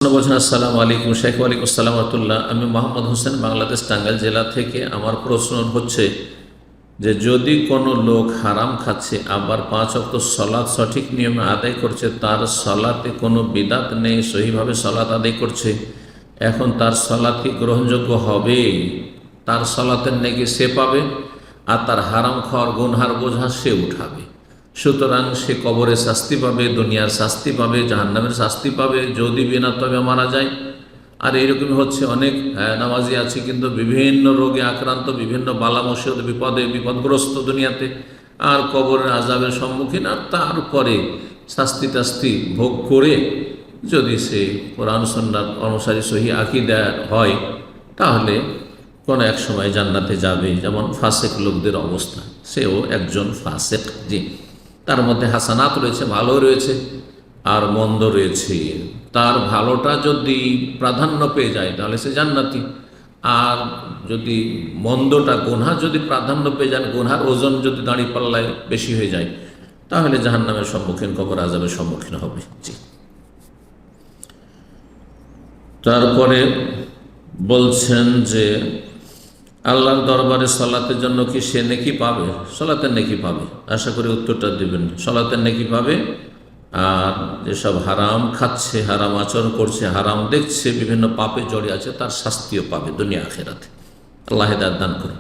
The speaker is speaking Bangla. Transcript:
বলছেন আসসালামু আলাইকুম শেখ। ওয়ালাইকুম আসসালাম রহমতুল্লাহ। আমি মোহাম্মদ হোসেন, বাংলাদেশ টাঙ্গাইল জেলা থেকে। আমার প্রশ্ন হচ্ছে যে যদি কোনো লোক হারাম খাচ্ছে আবার 5 ওয়াক্ত সলাৎ সঠিক নিয়মে আদায় করছে, তার সলাতে কোনো বিদাত নেই, সহিভাবে সলাৎ আদায় করছে, এখন তার সলাৎ কি গ্রহণযোগ্য হবে? তার সলাতের নেকি সে পাবে, আর তার হারাম খাওয়ার গুনহার বোঝা সে উঠাবে। সুতরাং সে কবরে শাস্তি পাবে, দুনিয়ার শাস্তি পাবে, জাহান্নামের শাস্তি পাবে যদি বিনা তবে মারা যায়। আর এইরকমই হচ্ছে, অনেক নামাজি আছে কিন্তু বিভিন্ন রোগে আক্রান্ত, বিভিন্ন বালা মুসিবত বিপদগ্রস্ত দুনিয়াতে, আর কবরের আযাবের সম্মুখীন, আর তারপরে শাস্তি টাস্তি ভোগ করে যদি সে কোরআন সুন্নাহ অনুসারী সহি আকীদা হয়, তাহলে কোনো এক সময় জান্নাতে যাবে। যেমন ফাসেক লোকদের অবস্থা, সেও একজন ফাসেক। জি, তার মধ্যে হাসানাত রয়েছে, ভালো রয়েছে, আর মন্দ রয়েছে। তার ভালোটা যদি প্রাধান্য পেয়ে যায় তাহলে সে জান্নাতি, আর যদি মন্দটা গুনহা যদি প্রাধান্য পেয়ে যান, গুনহার ওজন যদি দাঁড়িপাল্লায় বেশি হয়ে যায়, তাহলে জাহান্নামের সম্মুখীন, কবর আযাবের সম্মুখীন হবে। জি। তারপরে বলছেন যে আল্লাহর দরবারে সলাতের জন্য কি সে নেকি পাবে? সলাতের নেকি পাবে, আশা করি উত্তরটা দেবেন। সলাতের নেকি পাবে, আর যেসব হারাম খাচ্ছে, হারাম আচরণ করছে, হারাম দেখছে, বিভিন্ন পাপে জড়িয়ে আছে, তার শাস্তিও পাবে দুনিয়া আখিরাতে। আল্লাহ হেদায়েত দান করুন।